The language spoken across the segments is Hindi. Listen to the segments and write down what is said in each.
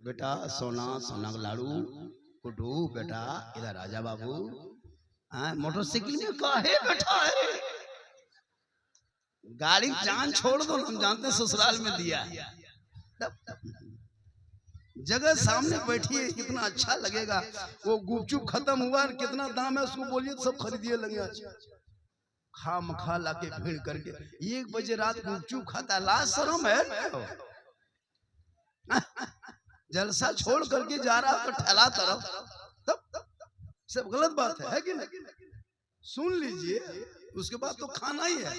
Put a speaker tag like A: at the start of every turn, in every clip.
A: बेटा सोना सोना का लाड़ू कुटू बेटा इधर राजा बाबू मोटरसाइकिल में काहे बैठा है? गाड़ी जान छोड़ दो, हम जानते ससुराल में दिया जगह सामने बैठिए, कितना अच्छा लगेगा। वो गुपचुप खत्म हुआ, कितना दाम है उसको बोलिए, सब खरीदिए लगे। खा मखा लाके भीड़ करके 1 बजे रात गुपचुप खाता, लाज शर्म है। जलसा छोड़ करके जा रहा तो ठहला तरफ, तब सब गलत बात है कि नहीं? सुन लीजिए, उसके बाद तो खाना ही है।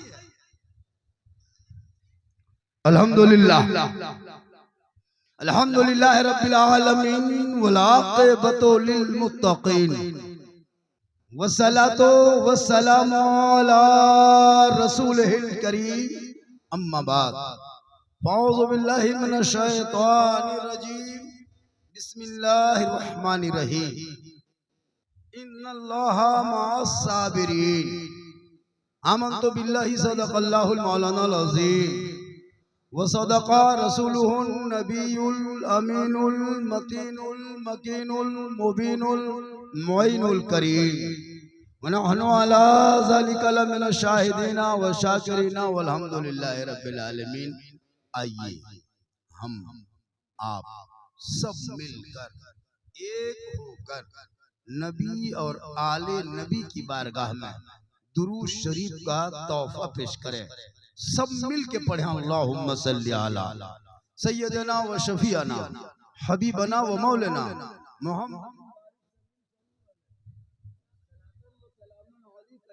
A: अल्हम्दुलिल्लाह अल्हम्दुलिल्लाह रब्बिल आलमीन वल आक़िबतु लिल मुत्तक़ीन वस्सलातु वस्सलामु अला रसूलिहिल करीम, अम्मा बाद, औज़ु बिल्लाहि मिनश शैतानिर रजीम, बिस्मिल्लाहिर रहमानिर रहीम, इन्नल्लाहा मअस साबिरीन, आमन्तु बिल्लाहि सदक़ल्लाहुल मौलानाल अज़ीम व सदक़ा रसूलुहुन नबियुल अमीनुल मतीनुल मकीनुल मुबीनुल मुईनुल करीम व नहनु अला ज़ालिका लमिनश शाहिदीना व शाकिरीना वल्हम्दुलिल्लाहि रब्बिल आलमीन। आइए हम आप सब मिलकर एक होकर नबी और आले नबी की बारगाह में दुरूद शरीफ का तोहफा पेश करें। सब मिल के पढ़े अल्लाहुम्मा सल्ली अला सय्यदना व शफीअना हबीबना व मौलाना मुहम्मद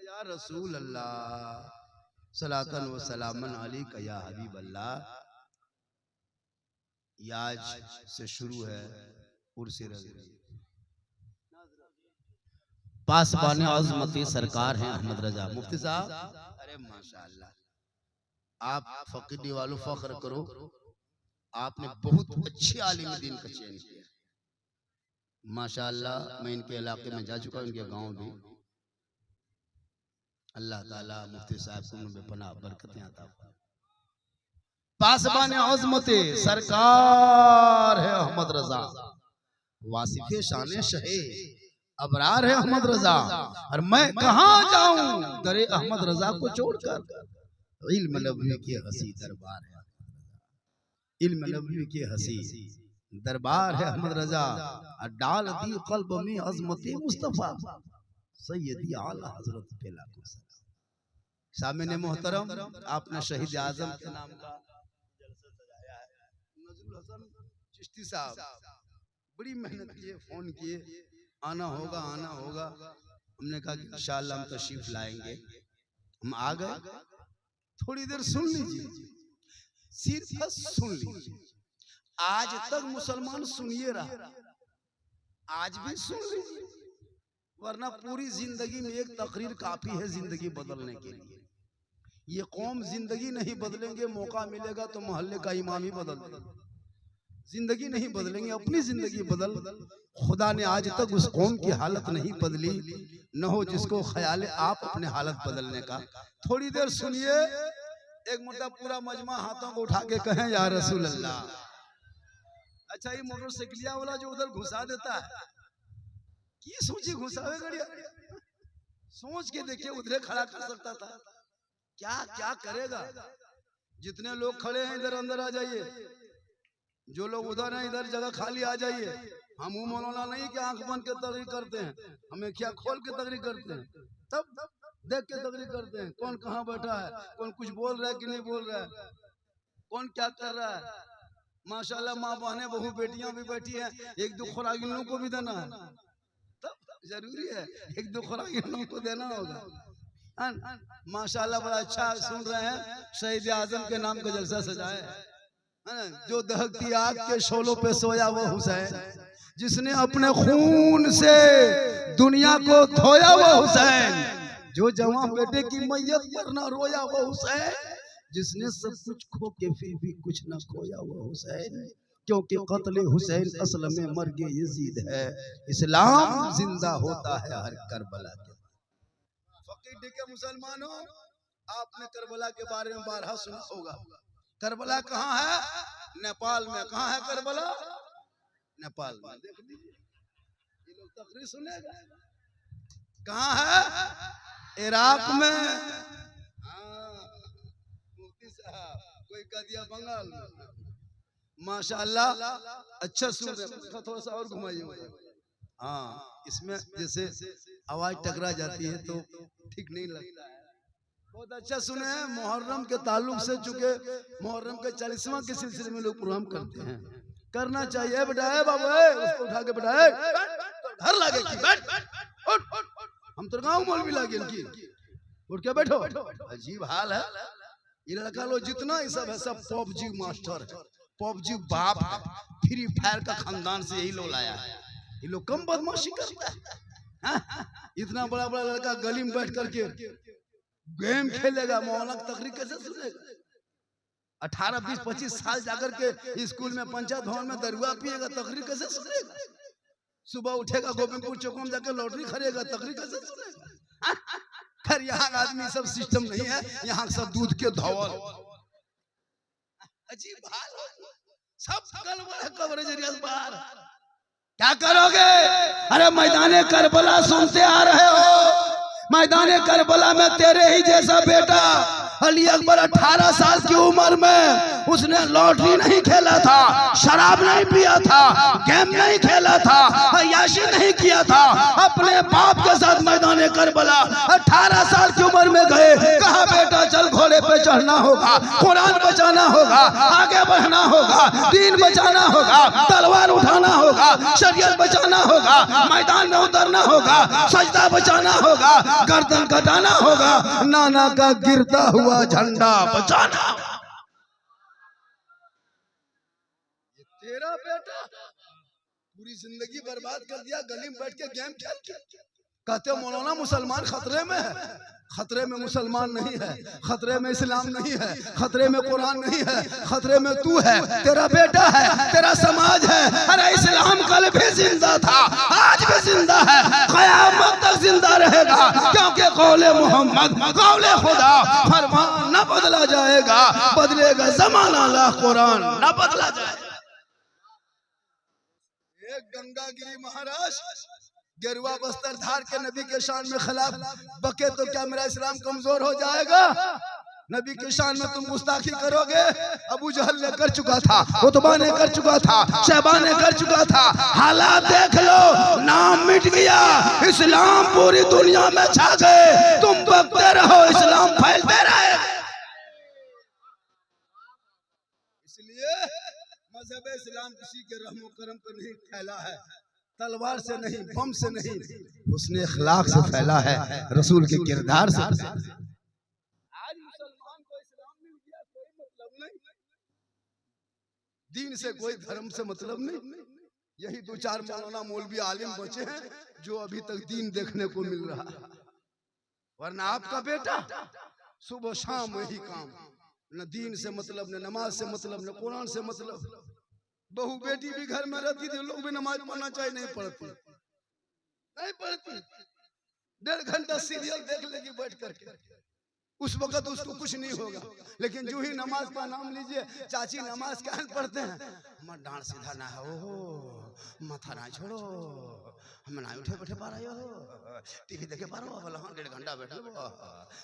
A: या रसूल अल्लाह, सलातन व सलामन अलैका या हबीब अल्लाह। आज से शुरू है उर्से पासबाने अज़मती सरकार हैं अहमद रजा मुफ्ती साहब। अरे माशाअल्लाह, आप फकीदी वालों फख्र करो, आपने बहुत अच्छे आलिम दीन का चयन किया माशाअल्लाह। मैं इनके इलाके में जा चुका हूं, इनके गांव भी। अल्लाह ताला मुफ्ती साहब को बेपनाह बरकतें अता फरमाए। पासबाने अज़मती सरकार है अहमद रजा, वासिफे शान शहे अबरार है अहमद रजा। और मैं कहां जाऊं दरे अहमद रजा को छोड़कर? इल्म नबवी के हसी दरबार है, इल्म नबवी के हसी दरबार है अहमद रजा। डाल दी कल्ब में अज़मती मुस्तफा सैयदी आला हजरत पे लाखों सलाम। सामने मोहतरम, आपने शहीद आजम के नाम का जलसा सजाया है। नजरुल हसन चिश्ती साहब बड़ी मेहनत किए, फोन किए, आना होगा आना होगा। हमने कहा कि इंशाअल्लाह हम तशरीफ लाएंगे। हम आ गए। थोड़ी देर सुन लीजिए, सिर्फ सुन लीजिए। आज तक मुसलमान सुनिए रहा, आज भी सुन लीजिए, वरना पूरी जिंदगी में एक तकरीर काफी है जिंदगी बदलने के लिए। ये कौम जिंदगी नहीं बदलेंगे, मौका मिलेगा तो मोहल्ले का इमाम ही बदल देगा। जिंदगी नहीं बदलेंगे, अपनी जिंदगी बदल। खुदा ने आज तक उस कौम की हालत नहीं बदली, न हो जिसको ख्याल आप अपने हालत बदलने का। थोड़ी देर सुनिए, एक मुद्दा पूरा मजमा हाथों को उठा के कहें या रसूल अल्लाह। अच्छा, ये मोटरसाइकिलिया वाला जो उधर घुसा देता है, की सोची घुसावे गड़िया? सोच के देखिए, उधर खड़ा कर सकता था। क्या क्या करेगा? जितने लोग खड़े हैं इधर अंदर आ जाइए, जो लोग उधर हैं इधर जगह खाली आ जाइए। हम मौलाना नहीं कि आंख बंद के तकरीर करते हैं, हमें क्या खोल के तकरीर करते हैं, तब देख के तकरीर करते हैं। कौन कहाँ बैठा है, कौन कुछ बोल रहा है कि नहीं बोल रहा है, कौन क्या कर रहा है। माशाल्लाह, माँ बहनें बहू बेटियां भी बैठी हैं। एक दो खुराक इन लोगों को भी देना है, तब जरूरी है एक दो खुराक इन लोगों को देना होगा। माशाल्लाह, बड़ा अच्छा सुन रहे हैं। शहीद आजम के नाम का जलसा सजाया है। जो दहकती आग के शोलों पे सोया वो हुसैन, जिसने अपने खून से दुनिया को धोया वो हुसैन, जो जवां बेटे की मैयत पर न रोया वो हुसैन, जिसने सब कुछ खो के फिर भी कुछ न खोया वो हुसैन। क्योंकि कत्ल हुसैन असल में मर्गे यजीद है, इस्लाम जिंदा होता है हर करबला के। फकीर के मुसलमानों, आपने करबला के बारे में बारहा सुना होगा। करबला कहाँ है? नेपाल में। कहाँ है करबला? नेपाल में। देख लीजिए ये लोग तकरीर सुनेगा। कहाँ है? इराक में। मुफ्ती साहब कोई कह दिया बंगाल में। माशाअल्लाह अच्छा सुन रहे। थोड़ा सा और घुमाइए। हाँ इसमें जैसे आवाज टकरा जाती है तो ठीक नहीं लगता है। बहुत अच्छा सुने हैं। मुहर्रम के ताल्लुक से, चूंकि मुहर्रम के 40वां के सिलसिले में लोग प्रोग्राम करते हैं, करना चाहिए। बेटा बाबू उसको उठा के बेटा घर लागे की बैठ हम तो गाँव मौलवी लागे इनकी उठ के बैठो। अजीब हाल है ये लड़का लोग जितना ही सब है सब पबजी मास्टर है, पबजी बाप है, फ्री फायर का खानदान से यही लोग लाया है। ये लोग कम बदमाशी करता है। इतना बड़ा बड़ा लड़का गली में बैठ करके गेम खेलेगा, मौलाना की तकरीर कैसे सुनेगा? 18, 20, 25 साल जाकर के स्कूल में पंचायत भवन में दरुआ पिएगा, तकरीर कैसे सुनेगा? सुबह उठेगा गोविंदपुर चौक में जाकर लॉटरी खरीदेगा, तकरीर कैसे सुनेगा? खैर यहाँ आदमी सब सिस्टम नहीं है, यहाँ सब दूध के धौल। अजीब हाल सब गड़बड़ है कवरेज बाहर। क्या करोगे? अरे मैदाने करबला सुनते आ रहे हो। मैदाने करबला में तेरे ही जैसा बेटा अली अकबर 18 साल की उम्र में उसने लॉटरी नहीं खेला था, शराब नहीं पिया था, गेम नहीं खेला था, अय्याशी नहीं किया था। अपने बाप के साथ मैदाने करबला 18 साल की उम्र में गए। कहा बेटा चल घोड़े पे चढ़ना होगा, कुरान बचाना होगा, आगे बढ़ना होगा, दीन बचाना होगा, तलवार उठाना होगा, शरीयत बचाना होगा, मैदान में उतरना होगा, सजदा बचाना होगा, गर्दन कटाना होगा, नाना का गिरता हुआ झंडा बचाना। ये तेरा बेटा पूरी जिंदगी बर्बाद कर दिया गली में बैठ के गेम खेल के। कहते हो मौलाना मुसलमान खतरे में है। खतरे में मुसलमान नहीं है, खतरे में इस्लाम नहीं है, खतरे में कुरान नहीं है, खतरे में तू है, तेरा बेटा है, तेरा समाज है। अरे इस्लाम कल भी जिंदा था, आज भी जिंदा है, क़यामत तक जिंदा रहेगा, क्योंकि कौले मोहम्मद कौले खुदा, फरमान न बदला जाएगा, बदलेगा जमाना ला कुरान न बदला जाएगा। एक गंगागिरी महाराज गेरुआ बस्तर धार के नबी के शान में खिलाफ बके तो क्या मेरा इस्लाम कमजोर हो जाएगा? नबी के शान में तुम गुस्ताखी करोगे। अबू जहल ने कर चुका था, उतबा ने कर चुका था, शैबा ने कर चुका था। हालात देख लो, नाम मिट गया, इस्लाम पूरी दुनिया में छा गए। तुम बकते रहो, इस्लाम फैलते रहे। इसलिए मजहब इस्लाम किसी के रहमो करम पर नहीं फैला है, तलवार से नहीं, बम से नहीं, उसने अखलाक से फैला है, रसूल के किरदार से। आज मुसलमान को इस्लाम मिल गया, कोई मतलब नहीं, दीन से कोई धर्म से मतलब नहीं। यही 2-4 मौलाना मौलवी आलिम बचे हैं जो अभी तक दीन देखने को मिल रहा है। वरना आपका बेटा सुबह शाम वही काम, न दीन से मतलब, न नमाज से मतलब, न कुरान से मतलब। बहू बेटी भी घर में रहती थी, लोग भी नमाज पढ़ना चाहिए, नहीं पढ़ती, नहीं पढ़ती। 1.5 घंटा सीरियल देख लेगी बैठ करके, उस वक्त उसको कुछ नहीं होगा। लेकिन जो ही नमाज का नाम लीजिए, चाची नमाज क्या पढ़ते हैं, मत डांट सीधा ना हो, माथा ना छोड़ो, हम ना उठे बैठे पा रहे हो, टीवी देखे पा रहे हो, 1.5 घंटा बैठ लो,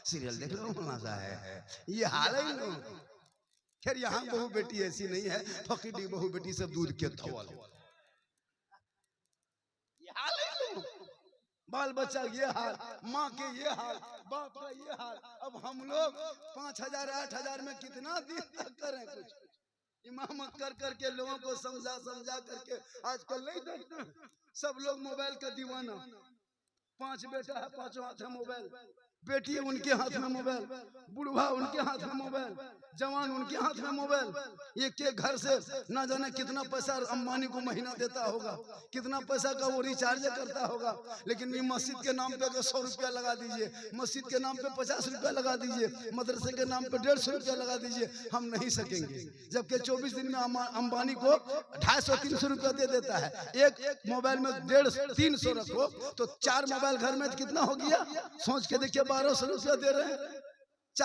A: सीरियल देख लो, मजा है। ये हाल है लोग। खैर यहाँ बहू बेटी ऐसी नहीं है, फकीरी बहू बेटी सब दूध के धौल। बाल बच्चा ये हाल, माँ के ये हाल, बाप का ये हाल। अब हम लोग 5,000 8,000 में कितना दिन तक करें? कुछ इमामत कर करके लोगों को समझा करके आजकल नहीं देखते सब लोग मोबाइल का दीवाना। 5 बेटा है, 5 हाथ है मोबाइल, बेटी उनके हाथ में मोबाइल, बुढ़वा उनके हाथ में मोबाइल, जवान उनके हाथ में मोबाइल। एक एक घर से ना जाने कितना पैसा अंबानी को महीना देता होगा, कितना पैसा का वो रिचार्ज करता होगा। लेकिन ये मस्जिद के नाम पे अगर 100 रुपया लगा दीजिए, मस्जिद के नाम पे 50 रुपया लगा दीजिए, मदरसे के नाम पे 150 रुपया लगा दीजिए, हम नहीं सकेंगे। जबकि 24 दिन में अंबानी को 250-300 रुपया दे देता है। एक मोबाइल में 150-300 रखो तो 4 मोबाइल घर में कितना हो गया? सोच के देखिए, 1200 रुपया दे रहे हैं।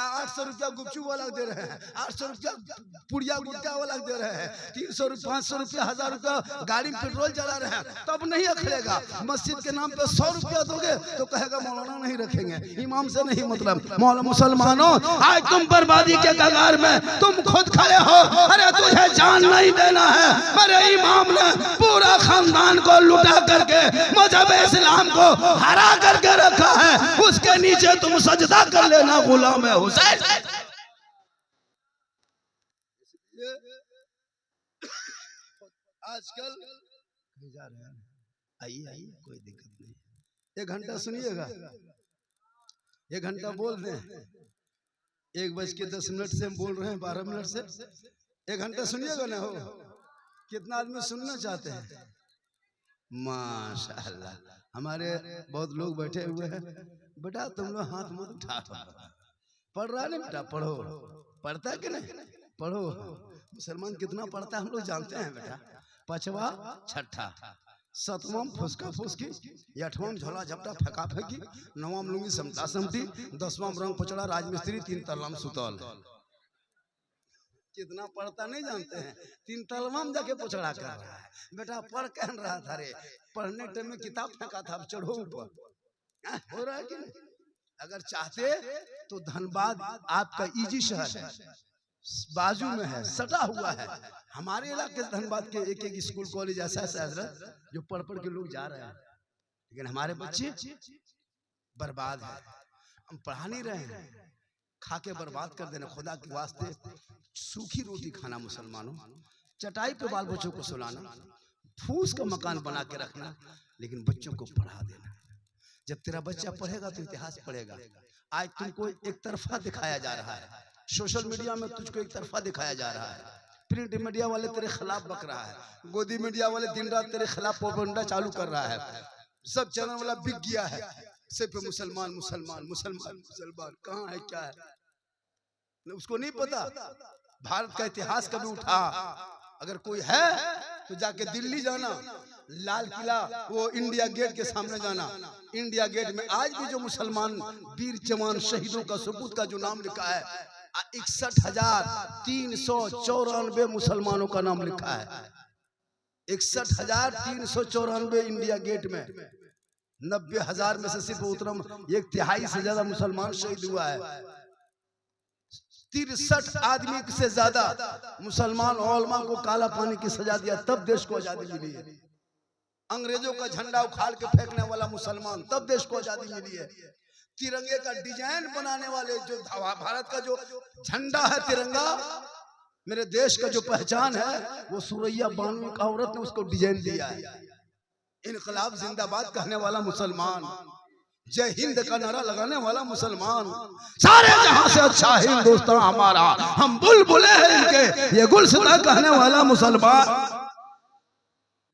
A: 800 रुपया गुपचुप वाला दे रहे हैं, 800 रुपया पुड़िया गुटका वाला दे रहे हैं, 300 रुपया 500 रुपया 1000 रुपया गाड़ी में पेट्रोल चला रहे हैं, तब नहीं अखड़ेगा। मस्जिद के नाम पे 100 रुपया दोगे तो कहेगा मौलाना नहीं रखेंगे, इमाम से नहीं मतलब। मौलाना मुसलमानों, आज तुम बर्बादी के कगार में तुम खुद खड़े हो। अरे तुझे जान नहीं देना है, मेरे इमाम ने पूरा खानदान को लुटा करके मजहब इस्लाम को हरा करके रखा है, उसके नीचे तुम सजदा कर लेना गुलाम है हुसैन। आजकल जा रहे हैं, आइए आइए कोई दिक्कत नहीं, 1 घंटा सुनिएगा, 1 घंटा बोल दें, 1:10 से हम बोल रहे हैं, 12 मिनट से 1 घंटा सुनिएगा ना। हो कितना आदमी सुनना चाहते हैं? माशाअल्लाह, हमारे बहुत लोग बैठे हुए हैं। बेटा तुम लोग हाथ मत उठा, पढ़ रहा नहीं बेटा, पढ़ो, पढ़ता है कि नहीं? पढ़ो। मुसलमान कितना पढ़ता है हम लोग जानते हैं बेटा, 5वां 6ठा, 7वां फुसका फुसकी, 8वां झोला झपटा फेंका फेंकी, 9वां लुंगी समटा समटी, 10वां रंग पचड़ा राजमिस्त्री, 3 तल्ला में सुतल। कितना पढ़ता नहीं जानते हैं, 3 तलवा में जाके पोछड़ा कर रहा है। बेटा पढ़ कह रहा था, रे पढ़ने टाइम में किताब फेंका था, अब चढ़ो ऊपर। हो रहा है कि नहीं? अगर चाहते तो धनबाद आपका इजी शहर है, बाजू में है, सटा हुआ है। हमारे इलाके धनबाद के एक स्कूल कॉलेज ऐसा है जो पढ़ पढ़ के लोग जा रहे हैं, लेकिन हमारे बच्चे बर्बाद है। हम पढ़ा नहीं रहे हैं, खा के बर्बाद कर देना। खुदा के वास्ते सूखी रोटी खाना, मुसलमानों, चटाई पे बाल बच्चों को सुलाना, फूस का मकान बना के रखना, लेकिन बच्चों को पढ़ा देना। जब तेरा बच्चा पढ़ेगा तो इतिहास पढ़ेगा। आज तुमको एक तरफा दिखाया जा रहा है, सोशल मीडिया में तुझको एक तरफा दिखाया जा रहा है। प्रिंट मीडिया वाले तेरे खिलाफ बक रहा है, गोदी मीडिया वाले दिन रात तेरे खिलाफ प्रोपेगेंडा चालू कर रहा है। सब चैनल वाला बिक गया है, सिर्फ मुसलमान मुसलमान मुसलमान मुसलमान। कहाँ है क्या है उसको नहीं पता। भारत का इतिहास कभी उठा, अगर कोई है तो जाके दिल्ली जाना, लाल किला, वो इंडिया गेट के सामने जाना। इंडिया गेट में आज भी जो मुसलमान वीर जवान शहीदों का सबूत का जो नाम लिखा है, 61,394 मुसलमानों का नाम लिखा है। 61,394 इंडिया गेट में, 90,000 में से सिर्फ उतना 1/3 से ज्यादा मुसलमान शहीद हुआ है। 63 आदमी से ज्यादा मुसलमान उलमा को काला पानी की सजा दिया, तब देश को आजादी मिली है। अंग्रेजों का झंडा उखाड़ के फेंकने वाला मुसलमान, तब देश को आजादी मिली है। तिरंगे का डिजाइन बनाने वाले, जो भारत का जो झंडा है तिरंगा, मेरे देश का जो पहचान है, वो सुरैया बानू का औरत ने उसको डिजाइन दिया है। इनकलाब जिंदाबाद कहने वाला मुसलमान, जय हिंद का नारा लगाने वाला मुसलमान, सारे जहां से अच्छा हिंदुस्तान हमारा, हम बुलबुले हैं इनके, ये गुलसिता कहने वाला मुसलमान।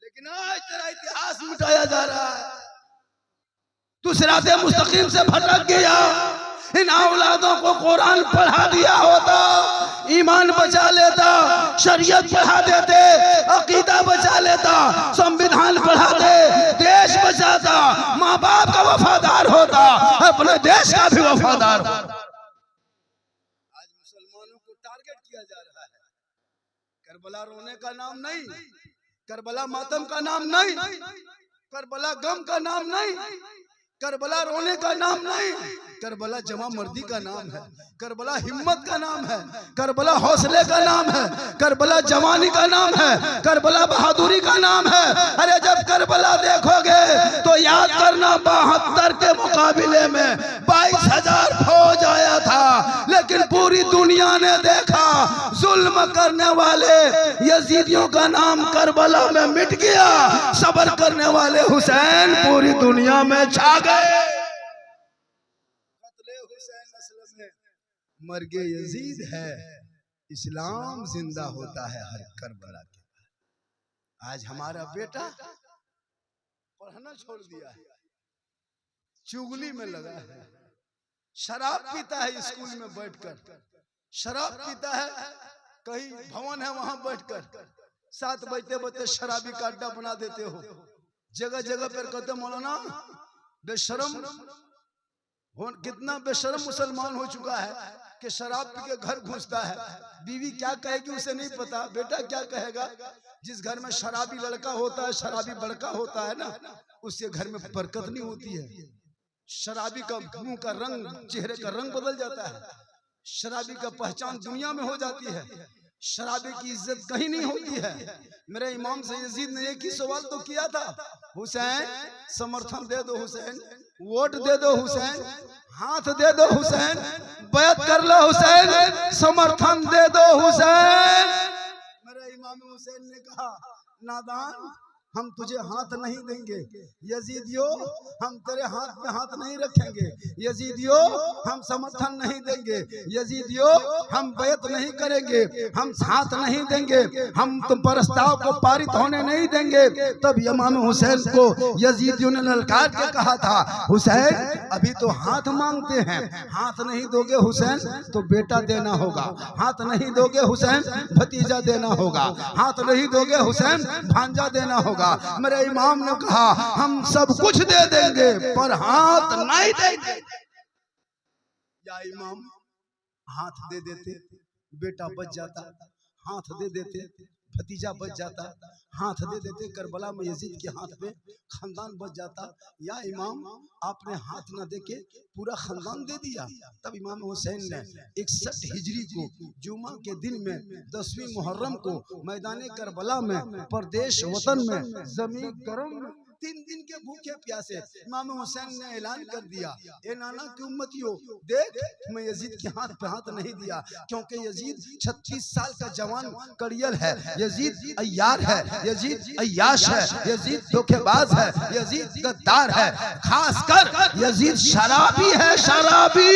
A: लेकिन आज तेरा इतिहास मिटाया जा रहा है, तू सिराते मुस्तकीम से भटक गया। इन औलादों को कुरान पढ़ा दिया होता, ईमान बचा लेता, शरीयत पढ़ा देते, अकीदा बचा लेता, संविधान पढ़ा दे, देश बचाता, माँ बाप का वफादार होता, अपने देश का भी वफादार होता। आज मुसलमानों को टारगेट किया जा रहा है। करबला रोने का नाम नहीं, करबला मातम का नाम नहीं, करबला गम का नाम नहीं, करबला रोने का नाम नहीं, करबला जमा मर्दी का नाम है, करबला हिम्मत का नाम है, करबला हौसले का नाम है, करबला जवानी का नाम है, करबला बहादुरी का नाम है। अरे जब करबला देखोगे तो याद करना, 72 के मुकाबले में 22,000 फौज आया था, लेकिन पूरी दुनिया ने देखा जुल्म करने वाले यजीदियों का नाम करबला में मिट गया, सब्र करने वाले हुसैन पूरी दुनिया में छा गए। मर्गे यजीद है, इस्लाम जिंदा होता है हर करबला के बाद। आज हमारा बेटा पढ़ना छोड़ दिया है, चुगली में लगा है, शराब पीता है स्कूल में बैठकर, शराब पीता है, कहीं भवन है वहां बैठकर 7 बजते शराबी का अड्डा बना देते हो। जगह जगह पर कहते मौलाना बेशरम, कितना बेशरम मुसलमान हो चुका है। कि शराब पी के घर घुसता है, बीवी क्या कहेगी उसे नहीं पता, बेटा क्या कहेगा। जिस घर में शराबी लड़का होता है, शराबी लड़का होता है ना, उसके घर में बरकत नहीं होती है। शराबी का मुंह का रंग, चेहरे का रंग बदल जाता है। शराबी का पहचान दुनिया में हो जाती है। शराबी की इज्जत कहीं नहीं होती है। मेरे इमाम से यजीद ने एक ही सवाल तो किया था, हुसैन समर्थन दे दो हुसैन, वोट दे दो हुसैन, हाथ दे दो हुसैन, बैत कर लो हुसैन, समर्थन दे दो हुसैन। मेरे इमाम हुसैन ने कहा, नादान, हम तुझे हाथ नहीं देंगे यजीदियो, हम तेरे हाथ में हाथ नहीं रखेंगे यजीदियो, हम समर्थन नहीं देंगे यजीदियो, हम बैत नहीं करेंगे, हम हाथ नहीं देंगे, हम तुम प्रस्ताव को पारित होने नहीं देंगे। तब इमाम हुसैन को यजीदियों ने ललकार के कहा था, हुसैन अभी तो हाथ मांगते हैं, हाथ नहीं दोगे हुसैन तो बेटा देना होगा, हाथ नहीं दोगे हुसैन भतीजा देना होगा, हाथ नहीं दोगे हुसैन भांजा देना होगा। मेरे इमाम ने कहा, हम सब कुछ दे देंगे पर हाथ नहीं देंगे। या इमाम हाथ दे देते, बेटा बच जाता, हाथ दे देते, भतीजा बच जाता, हाथ दे देते, करबला में यजीद के हाथ पे खानदान बच जाता। या इमाम आपने हाथ ना देके पूरा खानदान दे दिया। तब इमाम हुसैन ने 61 हिजरी को जुमा के दिन में 10वीं मुहर्रम को मैदान करबला में परदेश वतन में जमीन गरम 3 दिन के भूखे प्यासे इमाम हुसैन ने ऐलान कर दिया, ए नाना की उम्मतियों, देख मैं यजीद के हाथ पे हाथ नहीं दिया, क्योंकि यजीद 36 साल का जवान कड़ियल है, यजीद अय्यार है, यजीद अय्याश है, यजीद धोखेबाज है, यजीद गद्दार है, खासकर यजीद शराबी है, शराबी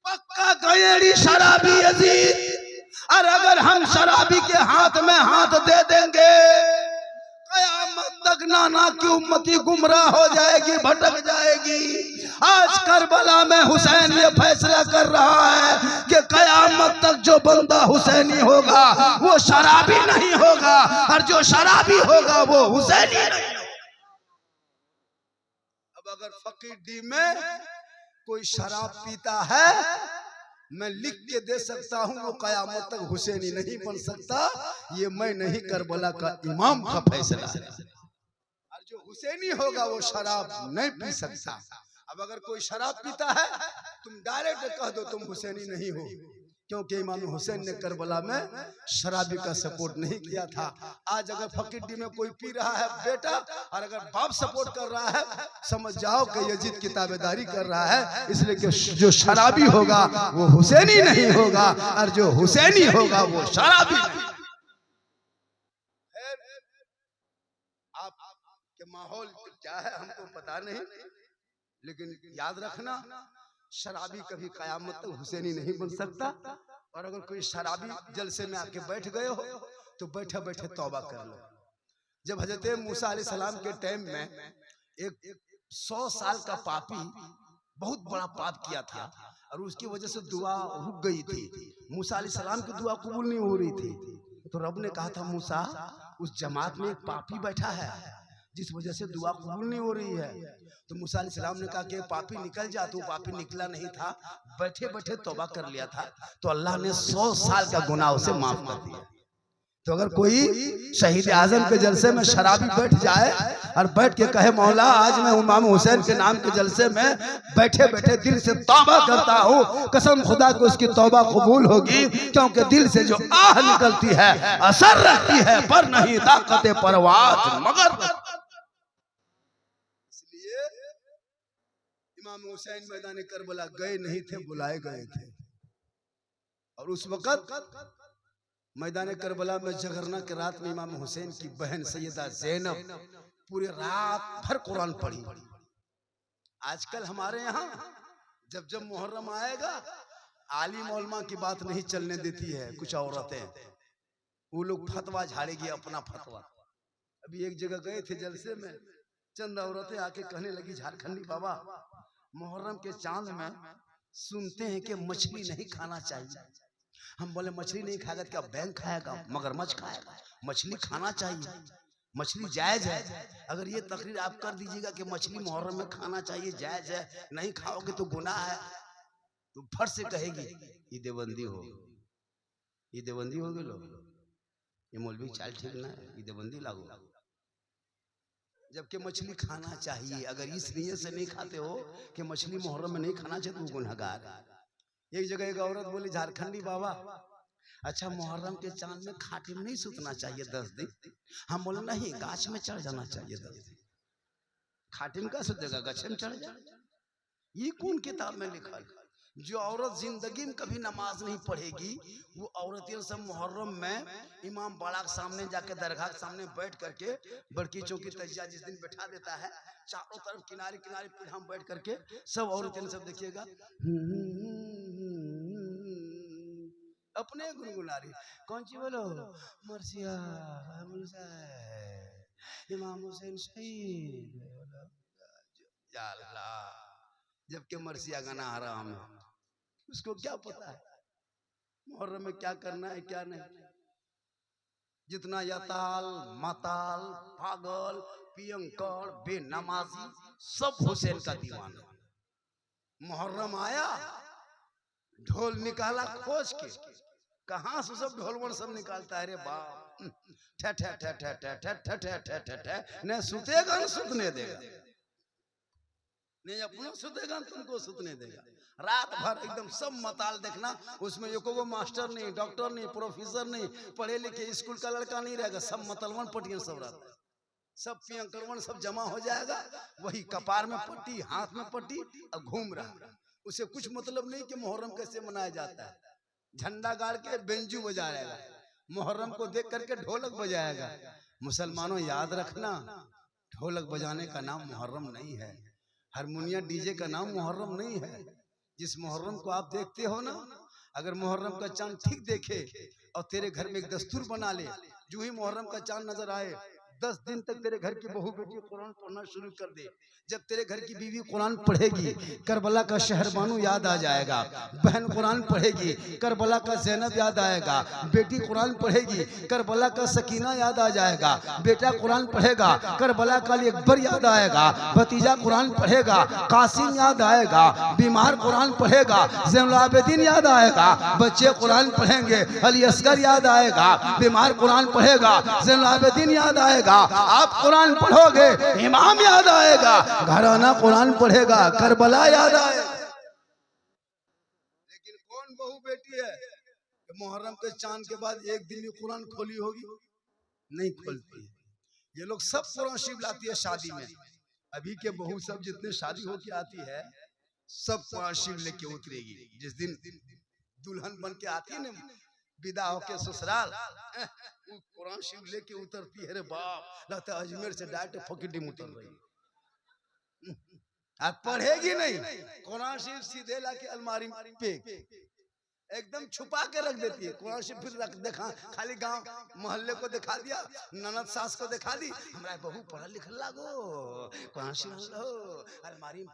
A: पक्का गयेड़ी शराबी यजीद। और अगर हम शराबी के हाथ में हाथ दे देंगे, कयामत तक नाना की उम्मती गुमराह हो जाएगी, भटक जाएगी। आज करबला में हुसैन ये फैसला कर रहा है कि कयामत तक जो बंदा हुसैनी होगा वो शराबी नहीं होगा, और जो शराबी होगा वो हुसैनी नहीं होगा। अब अगर फकीर डी में कोई शराब पीता है, मैं लिख के दे सकता हूँ, वो कयामत तक हुसैनी नहीं बन सकता। ये मैं नहीं, करबला का इमाम का फैसला है। और जो हुसैनी होगा वो शराब नहीं पी सकता। अब अगर कोई शराब पीता है, तुम डायरेक्ट कह दो तुम हुसैनी नहीं हो, क्योंकि इमाम हुसैन ने करबला में शराबी का सपोर्ट नहीं किया था। आज अगर फकीर में कोई पी रहा है बेटा, और अगर बाप सपोर्ट कर रहा है, समझ जाओ कि यजीद की ताबेदारी कर रहा है। इसलिए कि जो शराबी होगा वो हुसैनी नहीं होगा, और जो हुसैनी होगा वो शराबी नहीं। आप के माहौल क्या है हमको पता नहीं, लेकिन याद रखना, शराबी कभी कयामत तक हुसैनी नहीं बन सकता। और अगर कोई शराबी जलसे में आके बैठ गए हो तो बैठे बैठे तौबा कर लो। जब हजरत मूसा अलैहिस्सलाम के टाइम में एक 100 साल का पापी बहुत बड़ा पाप किया था, और उसकी वजह से दुआ रुक गई थी। मूसा अलैहिस्सलाम की दुआ कबूल नहीं हो रही थी, तो रब ने कहा था, मूसा उस जमात में एक पापी बैठा है जिस वजह से दुआ कबूल नहीं हो रही है। तो मूसा अलैहिस्सलाम ने कहा कि पापी निकल जा, तो पापी निकला नहीं था, बैठे बैठे तौबा कर लिया था, तो अल्लाह ने 100 साल का गुनाह उसे माफ कर दिया। तो अगर कोई शहीद आजम के जलसे में शराबी बैठ जाए और बैठ के कहे, मौला आज मैं इमाम हुसैन के नाम के जलसे में बैठे बैठे दिल से तौबा करता हूँ, कसम खुदा को उसकी तौबा कबूल होगी, क्योंकि दिल से जो आह निकलती है असर रहती है, पर नहीं ताकत परवाज मगर। इसलिए इमाम हुसैन मैदान करबला गए नहीं थे, बुलाए गए थे। और उस वक्त मैदान करबला में जगरना के रात में इमाम हुसैन की बहन सैयदा ज़ैनब पूरे रात भर कुरान पढ़ी। आजकल हमारे यहाँ जब जब मुहर्रम आएगा, आलिम उलमा की बात नहीं चलने देती है कुछ औरतें, वो लोग फतवा झाड़ेगी अपना फतवा। अभी एक जगह गए थे जलसे में, चंद औरतें आके कहने लगी, झारखंडी बाबा मुहर्रम के चांद में सुनते हैं कि मछली नहीं खाना चाहिए। हम बोले मछली नहीं खाएगा क्या बैंक खाएगा, मगरमच्छ खाएगा? मछली खाना चाहिए, मछली जायज है। अगर ये तकरीर आप कर दीजिएगा कि मछली मुहर्रम में खाना चाहिए, जायज है, नहीं खाओगे तो गुनाह है, तो फट से कहेगी ये देवबंदी हो, ये देवबंदी हो गए लोग, ये मौलवी चाल ठीक ना है, ये देवबंदी लागू। जबकि मछली खाना चाहिए। अगर इस नीयत से नहीं खाते हो कि मछली मुहर्रम में नहीं खाना चाहिए तो गुनहगार। एक जगह एक औरत बोली, झारखंडी बाबा अच्छा मुहर्रम के चांद में खाटे में नहीं सूतना चाहिए 10 दिन। हम बोले नहीं, गाछ में चढ़ जाना चाहिए 10 दिन। खाटे में का सूतेगा, गच्छे में चढ़ जाए। ये कौन किताब में लिखा है? जो औरत जिंदगी में कभी नमाज नहीं पढ़ेगी वो औरतें सब मुहर्रम में इमाम बाड़ा के सामने जाके दरगाह के सामने बैठ करके बड़की चौकी तजिया जिस दिन बैठा देता है, चारों तरफ किनारे किनारे पीढ़ा में बैठ करके सब औरतें सब देखिएगा अपने गुनगुना रही। कौन सी बोलो? मर्सिया इमाम हुसैन शहीद। जबकि मर्सिया गाना हराम है, उसको क्या पता है मुहर्रम में क्या करना है क्या नहीं। जितना यताल माताल पागल पियंकर बेनमाजी सब हुसैन का दीवाना। मुहर्रम आया, ढोल निकाला खोज के, कहां से सब ढोलवन सब निकालता है रे बाप। ठे ठे ठे ठे ठे ठे ठे ठे ठे ठे ठे न सुतेगा न सुतने देगा, नहीं अपना सुतेगा न तुमको सुतने देगा। रात भर एकदम सब मताल देखना, उसमें एको मास्टर नहीं, डॉक्टर नहीं, प्रोफेसर नहीं, पढ़े लिखे स्कूल का लड़का नहीं रहेगा, सब मतलवन पट्टियां सब रात सब पियंकड़वन सब जमा हो जाएगा। वही कपार में पट्टी, हाथ में पट्टी और घूम रहा। उसे कुछ मतलब नहीं कि मुहर्रम कैसे मनाया जाता है। झंडा गाड़ के बेंजू बजाएगा, मुहर्रम को देख करके ढोलक बजाएगा। मुसलमानों याद रखना, ढोलक बजाने का नाम मुहर्रम नहीं है, हारमोनिया डीजे का नाम मुहर्रम नहीं है। जिस मुहर्रम को आप देखते हो ना, अगर मुहर्रम का चांद ठीक देखे और तेरे घर में एक दस्तूर बना ले, जो ही मुहर्रम का चांद नजर आए 10 दिन तक तेरे घर की बहू बेटी कुरान पढ़ना शुरू कर दे। जब तेरे घर की बीवी कुरान पढ़ेगी, करबला का शहर बानू याद आ जाएगा। बहन कुरान पढ़ेगी, करबला का ज़ैनब याद आएगा। बेटी कुरान पढ़ेगी, करबला का सकीना याद आ जाएगा। बेटा कुरान पढ़ेगा, करबला का अली अकबर याद आएगा। भतीजा कुरान पढ़ेगा, कासिम याद आएगा। बीमार कुरान पढ़ेगा, ज़ैनुल आबिदीन याद आएगा। बच्चे कुरान पढ़ेंगे, अली असगर याद आएगा। बीमार कुरान पढ़ेगा, ज़ैनुल आबिदीन याद आएगा। आप कुरान पढ़ोगे, इमाम याद आएगा। घराना कुरान पढ़ेगा, करबला याद आएगा। लेकिन कौन बहू बेटी है मुहर्रम के चांद के बाद एक दिन भी कुरान खोली होगी? नहीं खोलती। ये लोग सब कुरान शरीफ लाती है शादी में। अभी के बहू सब जितने शादी होके आती है सब कुरान शरीफ लेके उतरेगी। जिस दिन दुल्हन बन के आती है ना विदा होके ससुराल, कुरान शरीफ लेके उतरती है रे बाप, लगता है अजमेर से डायरेक्ट फकीडी उतर रही। आप पढ़ेगी नहीं, कुरान शरीफ सीधे लाके अलमारी पे एकदम छुपा के रख देती है। कुरान शरीफ फिर रख देखा, खाली गांव मोहल्ले को दिखा दिया, ननद सास को दिखा दी, हमारा बहू पढ़ा लिखल लागो, कुरान शरीफ लो अलमारी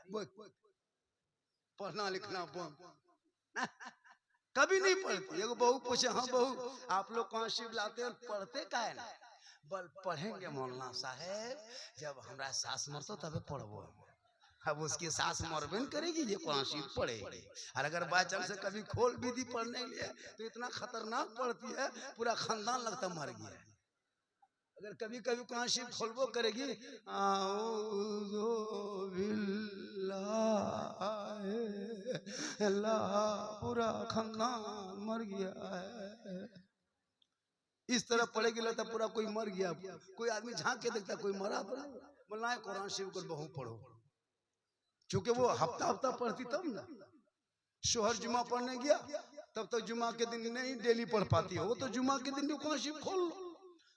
A: पढ़ना लिखना कभी नहीं पढ़ती। एगो बहू पूछे, हाँ बहू आप लोग कुरान शरीफ लाते हैं, पढ़ते काहे ना? बल पढ़ेंगे मौलाना साहेब, जब हमारा सास मरतो तबे पढ़बो। अब उसकी सास मरबे न करेगी, ये कुरान शरीफ पढ़ेगी। और अगर बाई चांस से कभी खोल भी दी पढ़ने के लिए तो इतना खतरनाक पढ़ती है पूरा खानदान लगता मर गया है। अगर कभी कभी कुरान शरीफ खोलबो करेगी, आऊज़ु बिल्लाहि, अल्लाह पूरा खानदान मर गया है। इस तरह पढ़ेगी लगता पूरा कोई मर गया। कोई आदमी झांक के देखता कोई मरा तो नहीं, बोलना है कुरान शरीफ को बहू पढ़ो। चूंकि वो हफ्ता हफ्ता पढ़ती तब ना, शोहर जुमा पढ़ने गया तब तक जुमा के दिन नहीं डेली पढ़ पाती हो, तो जुमा के दिन भी कुरान शरीफ खोल लो।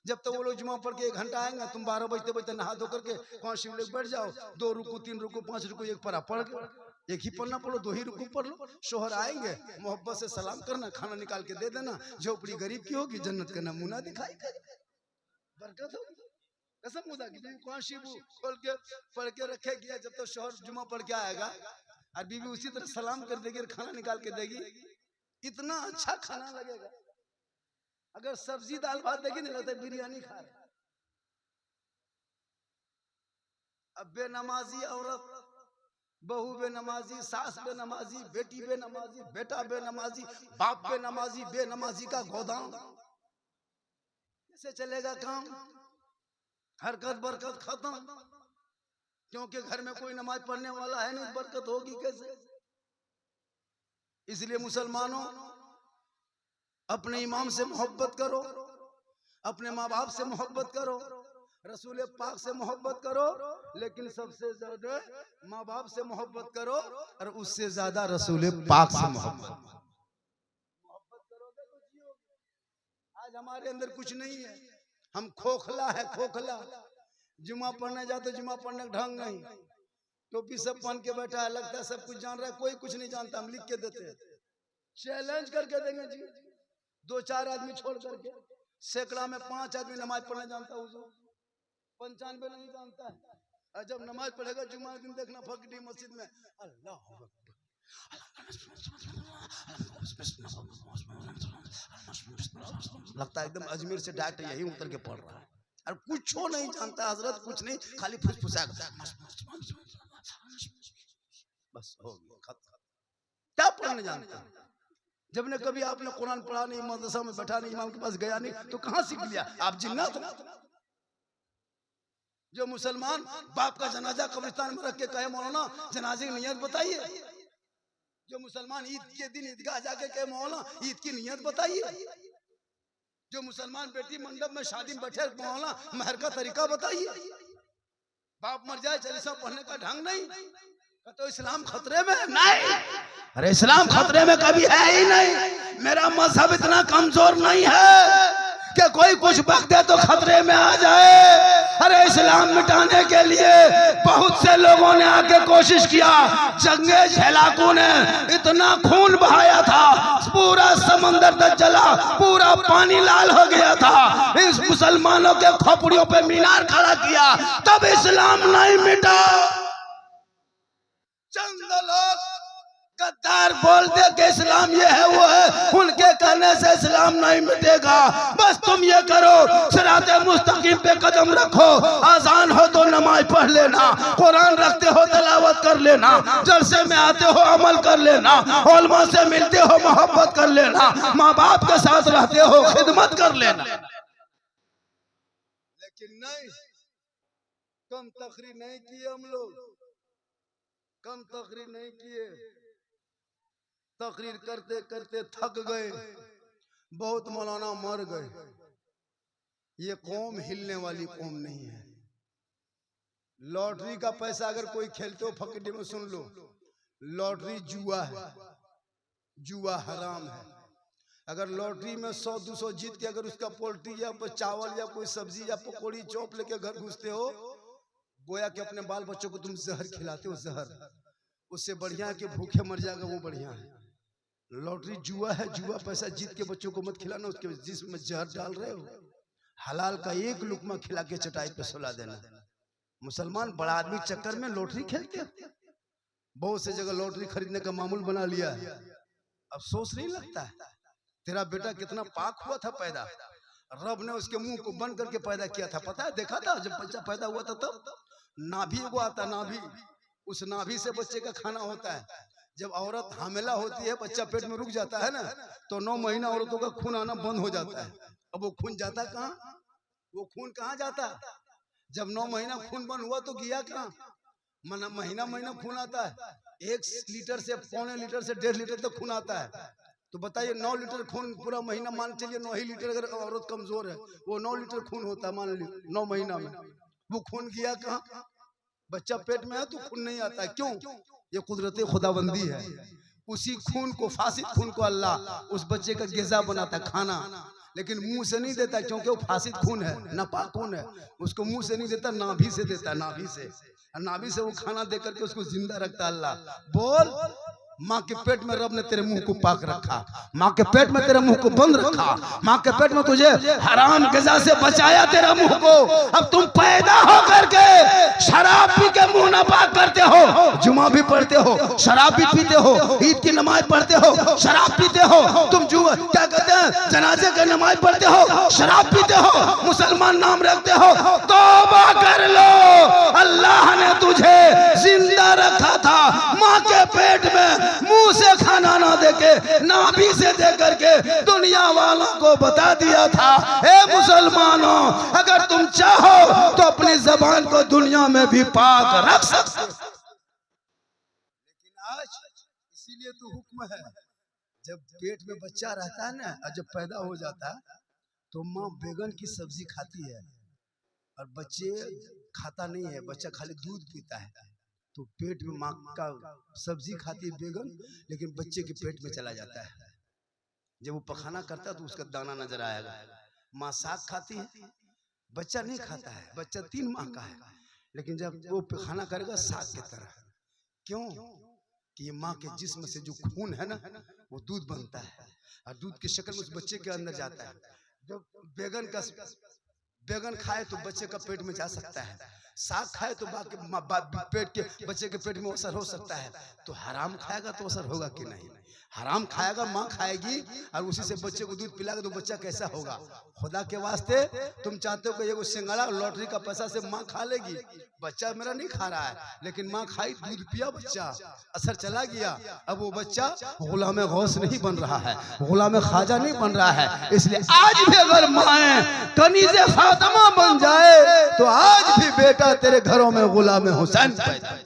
A: जब तक वो लोग जुमा पढ़ के 1 घंटा आएंगे, तुम 12 बजते बजते नहा धो करके कुरान शरीफ लेके बैठ जाओ। 2 रुकू 3 रुकू 5 रुकू एक पारा पढ़ के, एक ही पढ़ना पढ़ो, 2 ही रुकू पढ़ लो। शोहर आएंगे मोहब्बत से सलाम करना, खाना निकाल के दे देना। झोपड़ी गरीब की होगी, जन्नत का नमूना दिखाई बरकत होगी। कसम खुदा की कुरान शरीफ खोल के पढ़ के रखेगी, जब तक शोहर जुमा पढ़ के आएगा और बीवी उसी तरह सलाम कर देगी और खाना निकाल के देगी। इतना अच्छा खाना लगेगा। अगर सब्जी दाल भात देगी नहीं लगता बिरयानी खा रहे। अब बेनमाजी औरत बहू बेनमाजी, सास बेनमाजी, बेटी बेनमाजी, बेटा बेनमाजी, बाप बेनमाजी, बेनमाजी का गोदाम। कैसे चलेगा काम? हरकत बरकत खत्म, क्योंकि घर में कोई नमाज पढ़ने वाला है नहीं, बरकत होगी कैसे? इसलिए मुसलमानों, अपने इमाम से मोहब्बत करो, अपने माँ बाप से मोहब्बत करो, रसूल पाक से मोहब्बत करो, लेकिन सबसे ज्यादा माँ बाप से मोहब्बत करो, और उससे ज्यादा रसूल पाक से मोहब्बत करोगे तो जियोगे। आज हमारे अंदर कुछ नहीं है, हम खोखला है, खोखला। जुमा पढ़ने जाते, जुमा पढ़ने का ढंग नहीं, टोपी सब पहन के बैठा है, लगता है सब कुछ जान रहा है, कोई कुछ नहीं जानता। हम लिख के देते हैं, चैलेंज करके देंगे जी, 2-4 आदमी छोड़ करके, सैकड़ा में 5 आदमी नमाज पढ़ना जानता है, 95 नहीं जानता है। और जब नमाज पढ़ेगा जुमा दिन, देखना फकड़ी मस्जिद में अल्लाह लगता है एकदम अजमेर से डायरेक्ट यही उतर के पढ़ रहा है, और कुछ नहीं जानता हजरत, कुछ नहीं, खाली फुसफुसा बस हो गया खत्म। क्या पढ़ने जानता? जब ने कभी आपने कुरान पढ़ा नहीं, मदरसा में बैठा नहीं, इमाम के पास गया नहीं, तो कहां सीख लिया? आप जिन्नात हो। जो मुसलमान बाप का जनाजा कब्रिस्तान में रख के कहे मौलाना जनाजे की नियत बताइए, जो मुसलमान ईद के दिन ईदगाह जाके कहे मौलाना ईद की नियत बताइए, जो मुसलमान बेटी मंडप में शादी में बैठे मौलाना महर का तरीका बताइए, बाप मर जाए चालीसा पढ़ने का ढंग नहीं, तो इस्लाम खतरे में नहीं। अरे इस्लाम खतरे में कभी है ही नहीं। मेरा मजहब इतना कमजोर नहीं है कि कोई कुछ बक दे तो खतरे में आ जाए। अरे इस्लाम मिटाने के लिए बहुत से लोगों ने आके कोशिश किया, जंगे झेलाकू ने इतना खून बहाया था, पूरा समंदर तक जला, पूरा पानी लाल हो गया था, इस मुसलमानों के खोपड़ियों पे मीनार खड़ा किया, तब इस्लाम नहीं मिटा। चंद लोग गद्दार बोलते कि इस्लाम ये है वो है, उनके कहने से इस्लाम नहीं मिटेगा। बस तुम ये करो, सिराते मुस्तकीम पे कदम रखो, आजान हो तो नमाज पढ़ लेना, कुरान रखते हो तिलावत कर लेना, जलसे में आते हो अमल कर लेना, उलमा से मिलते हो मोहब्बत कर लेना, माँ बाप के साथ रहते हो खिदमत कर लेना। लेकिन नहीं, कम तकरीर नहीं किए हम लोग, कम तकरीर नहीं किए, तकरीर करते करते थक गए, बहुत मौलाना मर गए। ये कौम हिलने वाली कौम नहीं है। लॉटरी का पैसा अगर कोई खेलते हो फकीडी में सुन लो, लॉटरी जुआ है, जुआ हराम है। अगर लॉटरी में 100-200 जीत के अगर उसका पोल्ट्री या चावल या कोई सब्जी या पकौड़ी चौप लेके घर घुसते हो, गोया कि अपने बाल बच्चों को तुम जहर खिलाते हो, जहर। उससे बढ़िया कि भूखे मर जाएगा, वो बढ़िया है। लॉटरी जुआ है, जुआ पैसा जीत के बच्चों को मत खिलाना, उसके जिसमें जहर डाल रहे हो। हलाल का एक लुकमा खिला के चटाई पे सुला देना। मुसलमान बड़ा आदमी चक्कर में लॉटरी खेलते हैं, बहुत से जगह लॉटरी खरीदने का मामूल बना लिया है। अफसोस नहीं लगता है, तेरा बेटा कितना पाक हुआ था पैदा, रब ने उसके मुंह को बंद करके पैदा किया था, पता है? देखा था जब बच्चा पैदा हुआ था तब नाभि को आता, नाभि, उस नाभि से बच्चे का खाना होता है। जब औरत हामिला होती है, बच्चा पेट में रुक जाता है ना, तो 9 महीना औरतों का खून आना बंद हो जाता है। अब वो खून जाता कहाँ? वो खून कहाँ जाता? जब 9 महीना खून बंद हुआ तो गया कहाँ? महीना महीना खून आता है, 1 लीटर से 1.25 लीटर से 1.5 लीटर तक खून आता है। तो बताइए 9 लीटर खून पूरा महीना, मान चलिए 9 ही लीटर, अगर औरत कमजोर है वो 9 लीटर खून होता है, मान लीजिए 9 महीना में। वो खून गया कहाँ? बच्चा पेट में है तो खून नहीं आता है, क्यों? ये कुदरत खुदाबंदी है। उसी खून को, फासिद खून को अल्लाह उस बच्चे का ग़िज़ा बनाता, खाना, लेकिन मुंह से नहीं देता, क्योंकि वो फासिद खून है, नापाक खून है। उसको मुंह से नहीं देता, नाभि से देता, नाभि से। नाभि से वो खाना दे करके उसको जिंदा रखता अल्लाह। बोल, माँ के पेट में रब ने तेरे मुंह को पाक रखा, माँ के पेट में तेरे मुंह को बंद रखा, माँ के पेट में तुझे हराम ग़िज़ा से बचाया तेरा मुंह को। अब तुम पैदा हो करके शराब पी के मुंह ना पाक करते हो, जुमा भी पढ़ते हो, शराब भी पीते हो, ईद की नमाज पढ़ते हो, शराब पीते हो, तुम जुमा क्या कहते हैं, जनाजे की नमाज पढ़ते हो, शराब पीते हो, मुसलमान नाम रखते हो। तौबा कर लो, अल्लाह ने तुझे जिंदा रखा था, माँ के पेट में मुंह से खाना ना देके नाभि से दे करके दुनिया वालों को बता दिया था, हे मुसलमानों, अगर तुम चाहो तो अपनी जबान को दुनिया में भी पाक रख सकते। लेकिन आज इसीलिए तो हुक्म है, जब पेट में बच्चा रहता है ना और जब पैदा हो जाता है तो माँ बैगन की सब्जी खाती है और बच्चे खाता नहीं है, बच्चा खाली दूध पीता है। तो पेट में माँ का सब्जी खाती है बैगन, लेकिन बच्चे के पेट में चला जाता है। जब वो पखाना करता है तो उसका दाना नजर आएगा। माँ साग खाती है, बच्चा नहीं खाता है, बच्चा 3 माह का है, लेकिन जब वो पखाना करेगा साग की तरह। क्यों? कि ये माँ के जिस्म से जो खून है ना वो दूध बनता है और दूध की शक्ल में उस बच्चे के अंदर जाता है। जब बैगन खाए तो बच्चे का पेट में जा सकता है, साग खाए तो पेट के बच्चे के पेट में असर हो सकता है। तो हराम खाएगा तो असर होगा कि नहीं? हराम खाएगा, माँ खाएगी और उसी से बच्चे को दूध पिलाएगा तो बच्चा कैसा होगा? खुदा के वास्ते तुम चाहते हो कि ये सिंगाड़ा लॉटरी का पैसा से माँ खा लेगी? बच्चा मेरा नहीं खा रहा है, लेकिन माँ खाई, दूध पिया, बच्चा असर चला गया। अब वो बच्चा गुलाम गौस नहीं बन रहा है, गुलाम ख्वाजा नहीं बन रहा है। इसलिए आज भी अगर माँ कनीज़े फातिमा बन जाए तो आज भी बेटा तेरे घरों में गुलाम हुसैन पैदा।